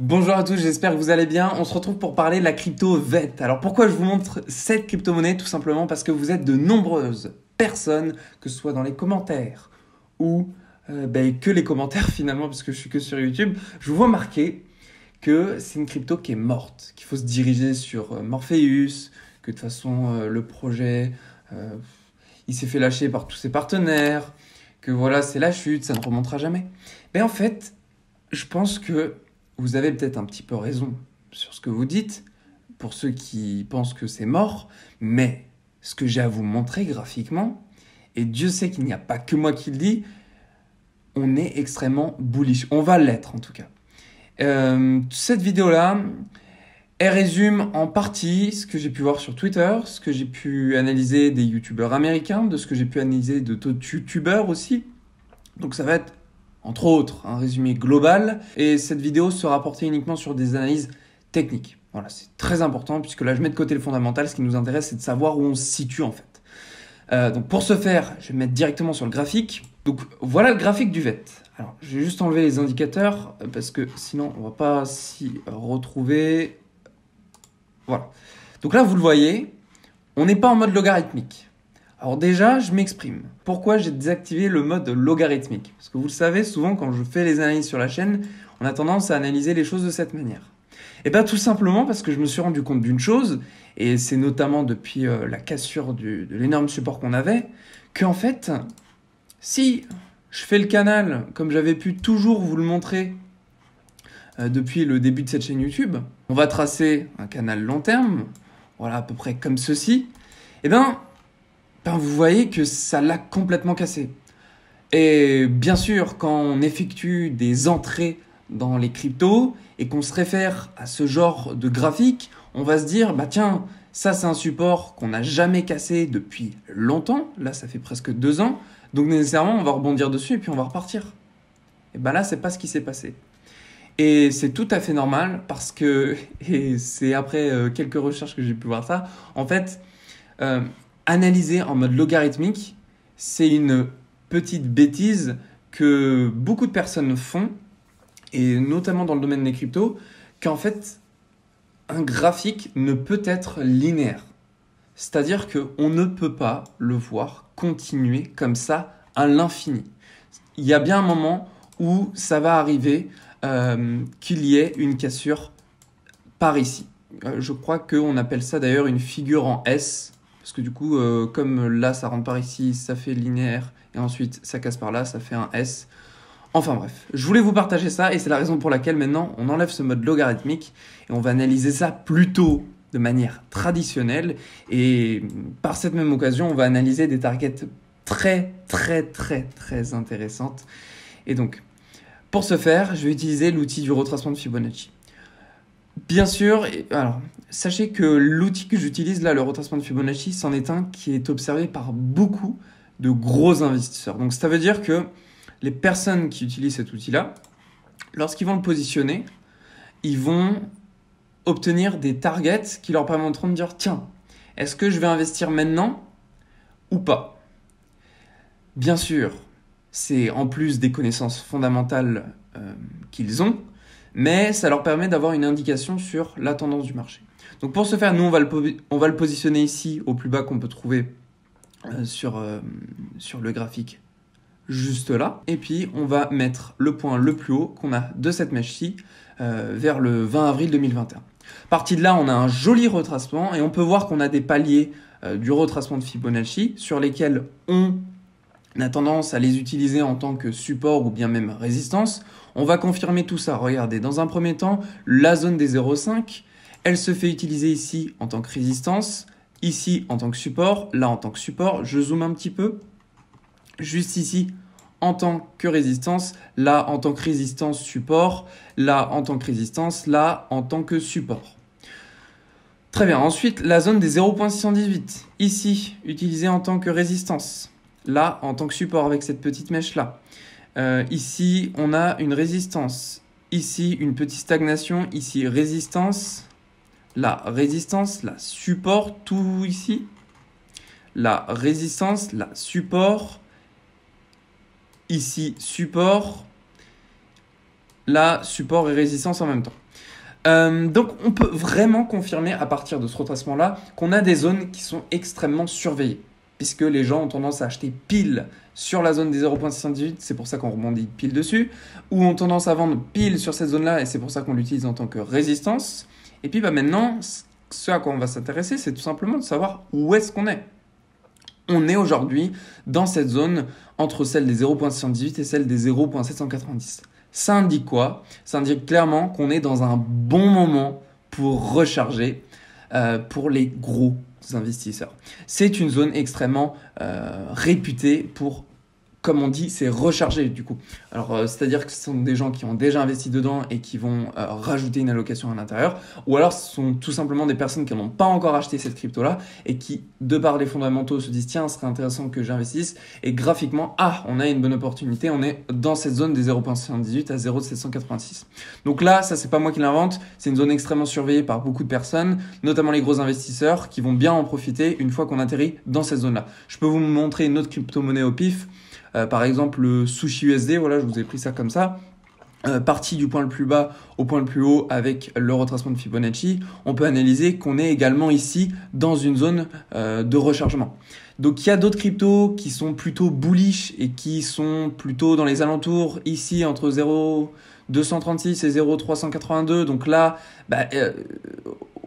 Bonjour à tous, j'espère que vous allez bien. On se retrouve pour parler de la crypto VET. Alors pourquoi je vous montre cette crypto-monnaie? Tout simplement parce que vous êtes de nombreuses personnes, que ce soit dans les commentaires ou que les commentaires finalement, parce que je suis que sur YouTube, je vous vois marquer que c'est une crypto qui est morte, qu'il faut se diriger sur Morpheus, que de toute façon le projet il s'est fait lâcher par tous ses partenaires, que voilà c'est la chute, ça ne remontera jamais. Mais en fait, je pense que vous avez peut-être un petit peu raison sur ce que vous dites, pour ceux qui pensent que c'est mort, mais ce que j'ai à vous montrer graphiquement, et Dieu sait qu'il n'y a pas que moi qui le dis, on est extrêmement bullish. On va l'être en tout cas. Cette vidéo-là, elle résume en partie ce que j'ai pu voir sur Twitter, ce que j'ai pu analyser des youtubeurs américains, de ce que j'ai pu analyser de d'autres youtubeurs aussi. Donc ça va être entre autres un résumé global, et cette vidéo sera portée uniquement sur des analyses techniques. Voilà, c'est très important puisque là je mets de côté le fondamental, ce qui nous intéresse c'est de savoir où on se situe en fait. Donc pour ce faire, je vais me mettre directement sur le graphique. Donc voilà le graphique du VET. Alors je vais juste enlever les indicateurs parce que sinon on va pas s'y retrouver. Voilà. Donc là vous le voyez, on n'est pas en mode logarithmique. Alors déjà, je m'exprime. Pourquoi j'ai désactivé le mode logarithmique? Parce que vous le savez, souvent quand je fais les analyses sur la chaîne, on a tendance à analyser les choses de cette manière. Et bien tout simplement parce que je me suis rendu compte d'une chose, et c'est notamment depuis la cassure de l'énorme support qu'on avait, qu'en fait, si je fais le canal comme j'avais pu toujours vous le montrer depuis le début de cette chaîne YouTube, on va tracer un canal long terme, voilà à peu près comme ceci, et vous voyez que ça l'a complètement cassé. Et bien sûr, quand on effectue des entrées dans les cryptos et qu'on se réfère à ce genre de graphique, on va se dire, bah tiens, ça c'est un support qu'on n'a jamais cassé depuis longtemps. Là, ça fait presque 2 ans. Donc nécessairement, on va rebondir dessus et puis on va repartir. Et ben là, c'est pas ce qui s'est passé. Et c'est tout à fait normal parce que, et c'est après quelques recherches que j'ai pu voir ça, en fait, analyser en mode logarithmique, c'est une petite bêtise que beaucoup de personnes font, et notamment dans le domaine des cryptos, qu'en fait, un graphique ne peut être linéaire. C'est-à-dire qu'on ne peut pas le voir continuer comme ça à l'infini. Il y a bien un moment où ça va arriver qu'il y ait une cassure par ici. Je crois qu'on appelle ça d'ailleurs une figure en S. Parce que du coup, comme là, ça rentre par ici, ça fait linéaire, et ensuite ça casse par là, ça fait un S. Enfin bref, je voulais vous partager ça, et c'est la raison pour laquelle maintenant, on enlève ce mode logarithmique, et on va analyser ça plutôt de manière traditionnelle, et par cette même occasion, on va analyser des targets très intéressantes. Et donc, pour ce faire, je vais utiliser l'outil du retracement de Fibonacci. Bien sûr, alors, sachez que l'outil que j'utilise là, le retracement de Fibonacci, c'en est un qui est observé par beaucoup de gros investisseurs. Donc ça veut dire que les personnes qui utilisent cet outil-là, lorsqu'ils vont le positionner, ils vont obtenir des targets qui leur permettront de dire « Tiens, est-ce que je vais investir maintenant ou pas ?» Bien sûr, c'est en plus des connaissances fondamentales qu'ils ont, mais ça leur permet d'avoir une indication sur la tendance du marché. Donc pour ce faire, nous, on va le positionner ici au plus bas qu'on peut trouver sur le graphique, juste là. Et puis, on va mettre le point le plus haut qu'on a de cette mèche-ci vers le 20 avril 2021. Parti de là, on a un joli retracement et on peut voir qu'on a des paliers du retracement de Fibonacci sur lesquels on a tendance à les utiliser en tant que support ou bien même résistance. On va confirmer tout ça. Regardez, dans un premier temps, la zone des 0,5, elle se fait utiliser ici en tant que résistance, ici en tant que support, là en tant que support. Je zoome un petit peu. Juste ici en tant que résistance, là en tant que résistance support, là en tant que résistance, là en tant que support. Très bien. Ensuite, la zone des 0,618, ici utilisée en tant que résistance. Là, en tant que support avec cette petite mèche-là. Ici, on a une résistance. Ici, une petite stagnation. Ici, résistance. Là, résistance. Là, support. Tout ici. Là, résistance. Là, support. Ici, support. Là, support et résistance en même temps. Donc on peut vraiment confirmer à partir de ce retracement-là qu'on a des zones qui sont extrêmement surveillées, puisque les gens ont tendance à acheter pile sur la zone des 0.618, c'est pour ça qu'on rebondit pile dessus, ou ont tendance à vendre pile sur cette zone-là, et c'est pour ça qu'on l'utilise en tant que résistance. Et puis maintenant, ce à quoi on va s'intéresser, c'est tout simplement de savoir où est-ce qu'on est. On est aujourd'hui dans cette zone entre celle des 0.618 et celle des 0.790. Ça indique quoi? Ça indique clairement qu'on est dans un bon moment pour recharger pour les gros investisseurs. C'est une zone extrêmement réputée pour, comme on dit, c'est recharger du coup. Alors, c'est-à-dire que ce sont des gens qui ont déjà investi dedans et qui vont rajouter une allocation à l'intérieur, ou alors ce sont tout simplement des personnes qui n'ont pas encore acheté cette crypto-là et qui, de par les fondamentaux, se disent tiens, ce serait intéressant que j'investisse, et graphiquement, on a une bonne opportunité, on est dans cette zone des 0.78 à 0.786. Donc là, ça c'est pas moi qui l'invente, c'est une zone extrêmement surveillée par beaucoup de personnes, notamment les gros investisseurs qui vont bien en profiter une fois qu'on atterrit dans cette zone-là. Je peux vous montrer une autre crypto-monnaie au pif. Par exemple, le Sushi USD, voilà, je vous ai pris ça comme ça. Parti du point le plus bas au point le plus haut avec le retracement de Fibonacci, on peut analyser qu'on est également ici dans une zone de rechargement. Donc il y a d'autres cryptos qui sont plutôt bullish et qui sont plutôt dans les alentours ici entre 0,236 et 0,382. Donc là,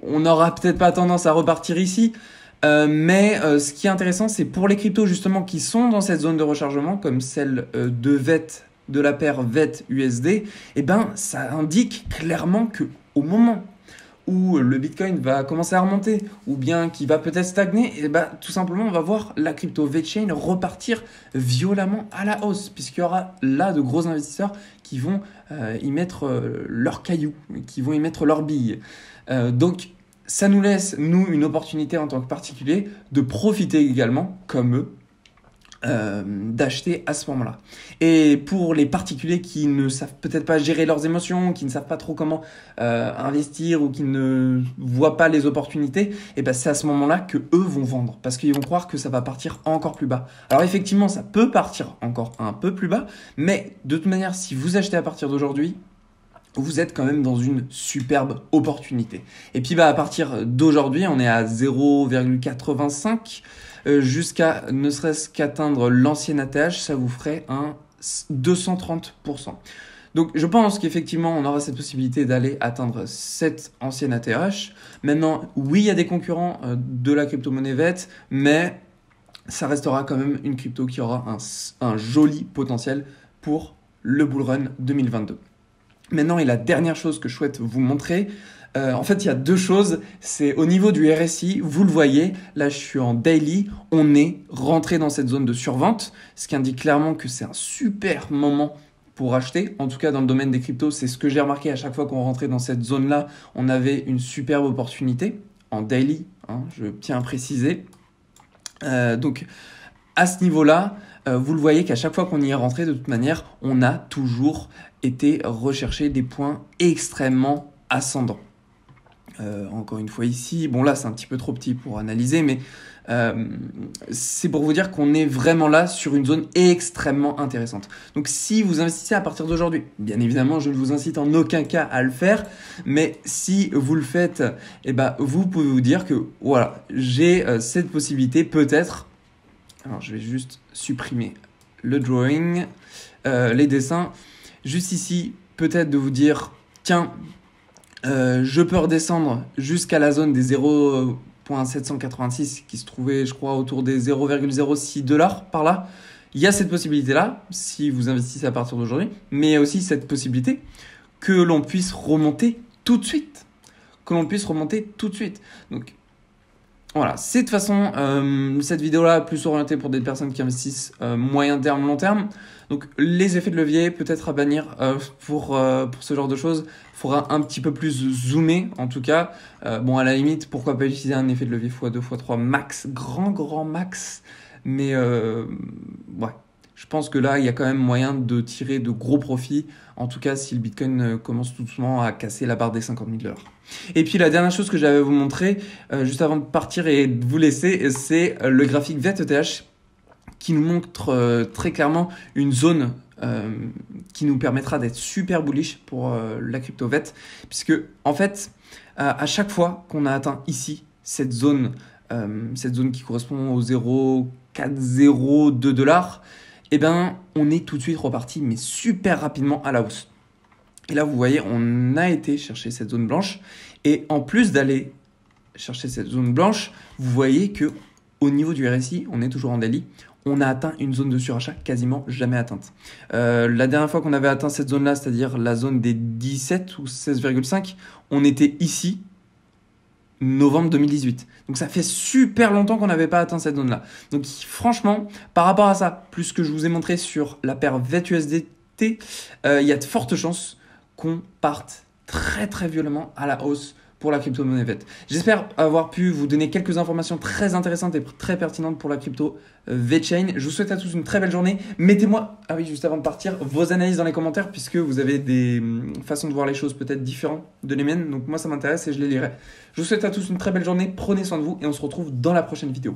on n'aura peut-être pas tendance à repartir ici. Mais ce qui est intéressant, c'est pour les cryptos justement qui sont dans cette zone de rechargement, comme celle de VET, de la paire VET-USD, ça indique clairement qu'au moment où le Bitcoin va commencer à remonter, ou bien qu'il va peut-être stagner, tout simplement on va voir la crypto VeChain repartir violemment à la hausse, puisqu'il y aura là de gros investisseurs qui vont y mettre leurs cailloux, qui vont y mettre leurs billes. Donc ça nous laisse, nous, une opportunité en tant que particulier de profiter également, comme eux, d'acheter à ce moment-là. Et pour les particuliers qui ne savent peut-être pas gérer leurs émotions, qui ne savent pas trop comment investir ou qui ne voient pas les opportunités, c'est à ce moment-là que eux vont vendre parce qu'ils vont croire que ça va partir encore plus bas. Alors effectivement, ça peut partir encore un peu plus bas, mais de toute manière, si vous achetez à partir d'aujourd'hui, vous êtes quand même dans une superbe opportunité. Et puis à partir d'aujourd'hui, on est à 0,85 jusqu'à ne serait-ce qu'atteindre l'ancien ATH, ça vous ferait un 230%. Donc je pense qu'effectivement, on aura cette possibilité d'aller atteindre cette ancienne ATH. Maintenant, oui, il y a des concurrents de la crypto-monnaie VET, mais ça restera quand même une crypto qui aura un joli potentiel pour le bull run 2022. Maintenant, et la dernière chose que je souhaite vous montrer, en fait, il y a deux choses. C'est au niveau du RSI, vous le voyez, là je suis en daily, on est rentré dans cette zone de survente, ce qui indique clairement que c'est un super moment pour acheter. En tout cas, dans le domaine des cryptos, c'est ce que j'ai remarqué à chaque fois qu'on rentrait dans cette zone-là, on avait une superbe opportunité en daily, je tiens à préciser. Donc, à ce niveau-là, vous le voyez qu'à chaque fois qu'on y est rentré, de toute manière, on a toujours été rechercher des points extrêmement ascendants. Encore une fois ici, bon là c'est un petit peu trop petit pour analyser, mais c'est pour vous dire qu'on est vraiment là sur une zone extrêmement intéressante. Donc si vous investissez à partir d'aujourd'hui, bien évidemment je ne vous incite en aucun cas à le faire, mais si vous le faites, vous pouvez vous dire que voilà, j'ai cette possibilité peut-être. Alors je vais juste supprimer le drawing, les dessins. Juste ici, peut-être de vous dire, tiens, je peux redescendre jusqu'à la zone des 0.786 qui se trouvait, je crois, autour des 0,06 $ par là. Il y a cette possibilité-là, si vous investissez à partir d'aujourd'hui, mais il y a aussi cette possibilité que l'on puisse remonter tout de suite. Donc, voilà, c'est de toute façon cette vidéo-là plus orientée pour des personnes qui investissent moyen terme, long terme. Donc les effets de levier peut-être à bannir pour ce genre de choses. Il faudra un petit peu plus zoomer en tout cas. Bon, à la limite, pourquoi pas utiliser un effet de levier x2, x3 max, grand max. Mais ouais, je pense que là, il y a quand même moyen de tirer de gros profits. En tout cas, si le Bitcoin commence tout doucement à casser la barre des 50 000 $. Et puis la dernière chose que j'avais à vous montrer, juste avant de partir et de vous laisser, c'est le graphique VET-ETH qui nous montre très clairement une zone qui nous permettra d'être super bullish pour la crypto VET, puisque en fait, à chaque fois qu'on a atteint ici cette zone qui correspond au 0,402 $, eh ben, on est tout de suite reparti, mais super rapidement à la hausse. Et là, vous voyez, on a été chercher cette zone blanche. Et en plus d'aller chercher cette zone blanche, vous voyez que au niveau du RSI, on est toujours en daily. On a atteint une zone de surachat quasiment jamais atteinte. La dernière fois qu'on avait atteint cette zone-là, c'est-à-dire la zone des 17 ou 16,5, on était ici, novembre 2018. Donc ça fait super longtemps qu'on n'avait pas atteint cette zone-là. Donc franchement, par rapport à ça, plus que je vous ai montré sur la paire VET-USDT, il y a de fortes chances qu'on parte très très violemment à la hausse pour la crypto-monnaie VET. J'espère avoir pu vous donner quelques informations très intéressantes et très pertinentes pour la crypto VeChain. Je vous souhaite à tous une très belle journée. Mettez-moi, juste avant de partir, vos analyses dans les commentaires puisque vous avez des façons de voir les choses peut-être différentes de les miennes. Donc moi ça m'intéresse et je les lirai. Je vous souhaite à tous une très belle journée. Prenez soin de vous et on se retrouve dans la prochaine vidéo.